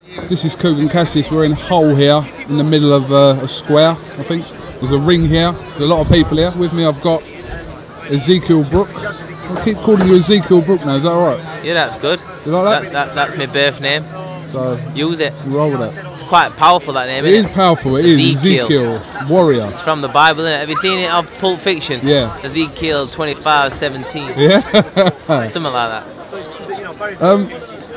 This is Cougar and Cassis. We're in Hull here, in the middle of a square, I think. There's a ring here. There's a lot of people here. With me, I've got Kell Brook. I keep calling you Kell Brook now. Is that alright? Yeah, that's good. You like that? That's my birth name. So use it. Roll with it. It's quite powerful, that name. It is powerful. It is Ezekiel, warrior. It's from the Bible, isn't it? Have you seen it of Pulp Fiction? Yeah. Ezekiel 25:17. Yeah. Something like that.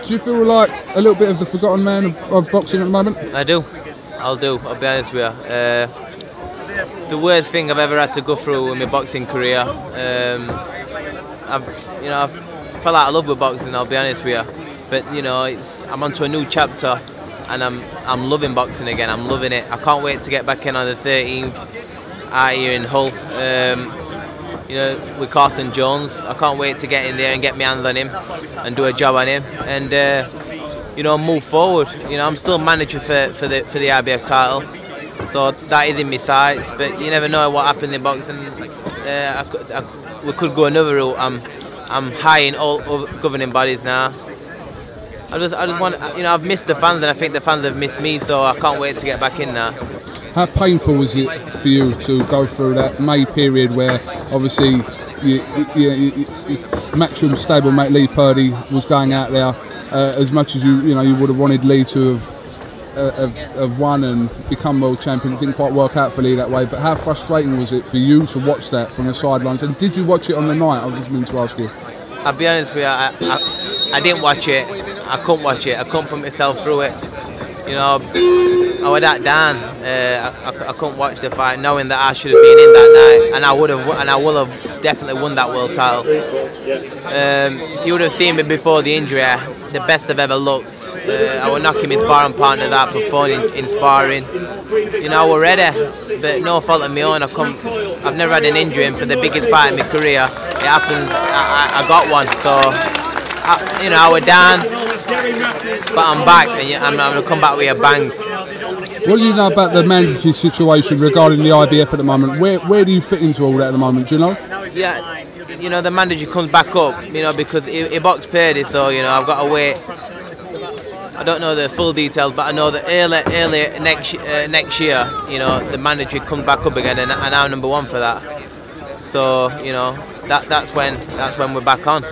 Do you feel like a little bit of the forgotten man of boxing at the moment? I do. I'll be honest with you. The worst thing I've ever had to go through in my boxing career. I've fell out of love with boxing. I'll be honest with you. But I'm onto a new chapter, and I'm loving boxing again. I'm loving it. I can't wait to get back in on the 13th out here in Hull. With Carson Jones. I can't wait to get in there and get my hands on him and do a job on him and move forward. I'm still manager for the IBF title, so that is in my sights. But you never know what happens in boxing. We could go another route. I'm high in all governing bodies now. I just want, I've missed the fans, and I think the fans have missed me. So I can't wait to get back in now. How painful was it for you to go through that May period where obviously matchroom stablemate Lee Purdy was going out there as much as you would have wanted Lee to have won and become world champion? It didn't quite work out for Lee that way, but how frustrating was it for you to watch that from the sidelines? And did you watch it on the night? I was just meaning to ask you. I'll be honest with you, I didn't watch it. I couldn't watch it. I couldn't put myself through it. I was that down. I couldn't watch the fight, knowing that I should have been in that night, and I would have definitely won that world title. If you would have seen me before the injury, the best I've ever looked. I was knocking my sparring partners out for fun in sparring. I was ready, but no fault of my own. I've never had an injury, and for the biggest fight in my career, it happens. I got one, so I was down, but I'm back, and I'm going to come back with a bang. What do you know about the mandatory situation regarding the IBF at the moment? Where do you fit into all that at the moment? Do you know? Yeah, the mandatory comes back up, because he boxed Purdy, so I've got to wait. I don't know the full details, but I know that early next year, the mandatory comes back up again, and I'm #1 for that. So that's when we're back on.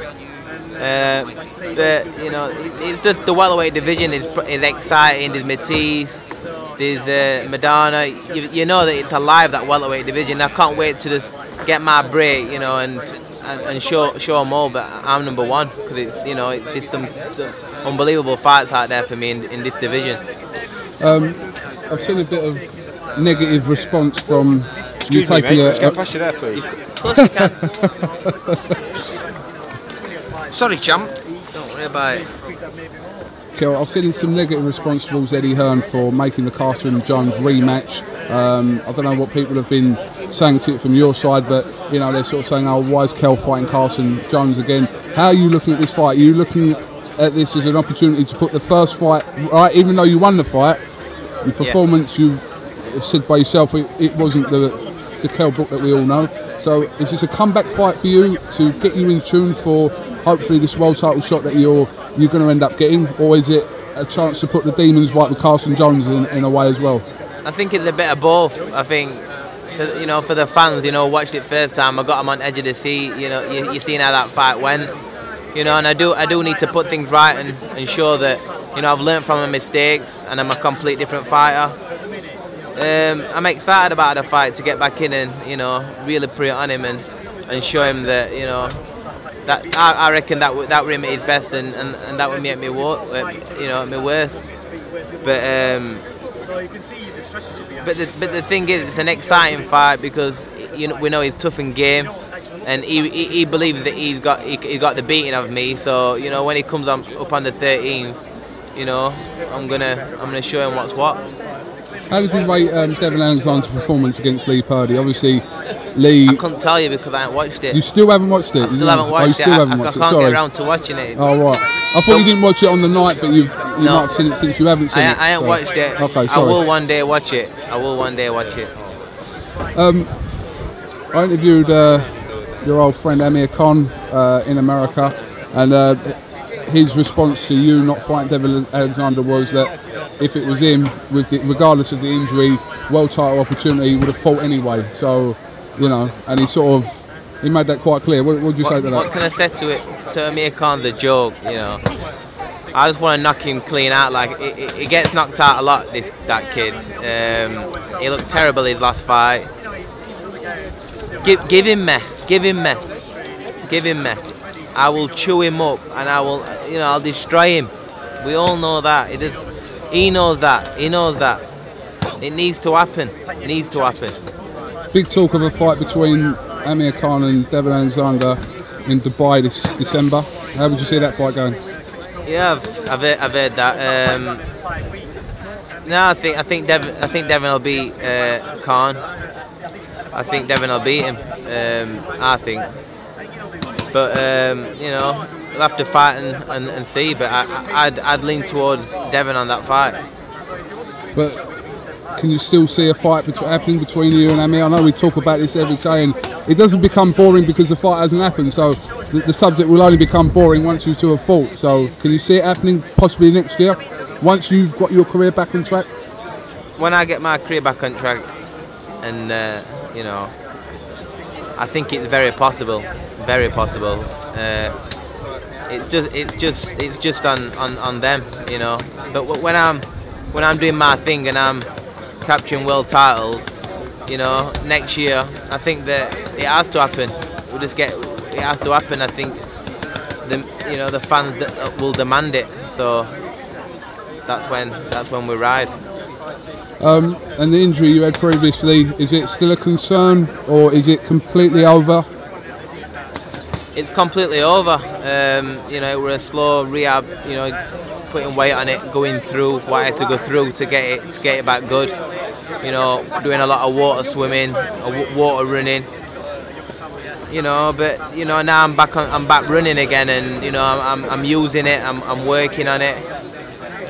But it's just the welterweight division is exciting. There's Matisse, there's Madonna. You know that it's alive, that welterweight division. I can't wait to just get my break, and show them all. But I'm #1 because it's there's some unbelievable fights out there for me in this division. I've seen a bit of negative response from Excuse you me, taking mate. Can I pass you there, please? Of course you can. Sorry, champ. Don't worry about it. Kell, I've seen some negative response towards Eddie Hearn for making the Carson Jones rematch. I don't know what people have been saying to it from your side, but they're sort of saying, "Oh, why is Kell fighting Carson Jones again?" How are you looking at this fight? Are you looking at this as an opportunity to put the first fight right, even though you won the fight? Your performance, you said by yourself, it wasn't the Kell Brook that we all know. So is this a comeback fight for you to get you in tune for hopefully this world title shot that you're going to end up getting, or is it a chance to put the demons right with Carson Jones in a way as well? I think it's a bit of both. I think for the fans, watched it first time, I got them on edge of the seat. You seen how that fight went. And I do need to put things right and show that I've learned from my mistakes and I'm a complete different fighter. I'm excited about the fight to get back in and really put it on him and show him that that I reckon that limit is best and that would make me my worst. But the thing is, it's an exciting fight because we know he's tough in game, and he believes that he's got the beating of me. So when he comes up on the 13th, I'm gonna show him what's what. How did you rate Devon Alexander's performance against Lee Purdy? Obviously, Lee... I couldn't tell you because I haven't watched it. You still haven't watched it? I still haven't watched it. I can't get around to watching it. Oh, right. I thought you didn't watch it on the night, but you might have seen it since you haven't seen it. I haven't watched it. Okay, sorry. I will one day watch it. I interviewed your old friend Amir in America, and his response to you not fighting Devon Alexander was that if it was him, regardless of the injury, world title opportunity, he would have fought anyway. So, you know, and he made that quite clear. What would you say to that? What can I say to it? To Amir Khan's a joke, you know. I just want to knock him clean out. Like he gets knocked out a lot. That kid. He looked terrible his last fight. Give him me. I will chew him up, and I will, you know, I'll destroy him. We all know that. He knows that. He knows that. It needs to happen. It needs to happen. Big talk of a fight between Amir Khan and Devon Alexander in Dubai this December. How would you see that fight going? Yeah, I've heard that. No, I think Devon will beat Khan. I think Devon will beat him. I think, but you know, we'll have to fight and see. But I'd lean towards Devon on that fight. But can you still see a fight happening between you and Amir? I know we talk about this every day, and it doesn't become boring because the fight hasn't happened. So the subject will only become boring once you two have fought. So can you see it happening possibly next year, once you've got your career back on track? When I get my career back on track, and you know, I think it's very possible. Very possible. It's just on them, you know. But when I'm doing my thing and I'm capturing world titles, you know, next year, I think that it has to happen. It has to happen. I think the fans will demand it. So that's when we ride. And the injury you had previously, is it still a concern, or is it completely over? It's completely over. You know, it was a slow rehab. You know, putting weight on it, going through what I had to go through to get it back good. You know, doing a lot of water swimming, water running. You know, but you know, now I'm back running again, and you know, I'm using it. I'm working on it.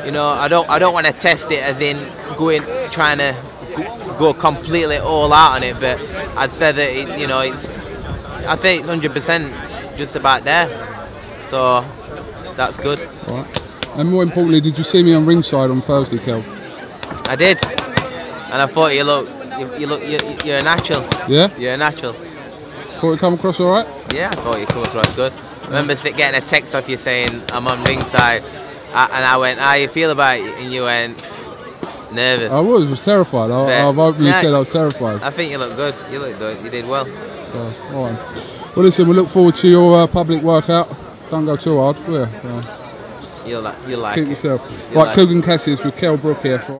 You know, I don't want to test it as in trying to go completely all out on it, but I'd say that I think it's 100% just about there. So that's good. All right. And more importantly, did you see me on ringside on Thursday, Kell? I did, and I thought you're a natural. Yeah. You're a natural. Thought it come across all right? Yeah, I thought you come across good. I remember getting a text off you saying I'm on ringside. And I went, how you feel about it? And you went, nervous. I was terrified. I've openly said I was terrified. I think you look good. You look good. You did well. All right. Well, listen, we look forward to your public workout. Don't go too hard. Yeah. You'll like keep it. yourself. You'll right, Cougar Cassius with Kell Brook here.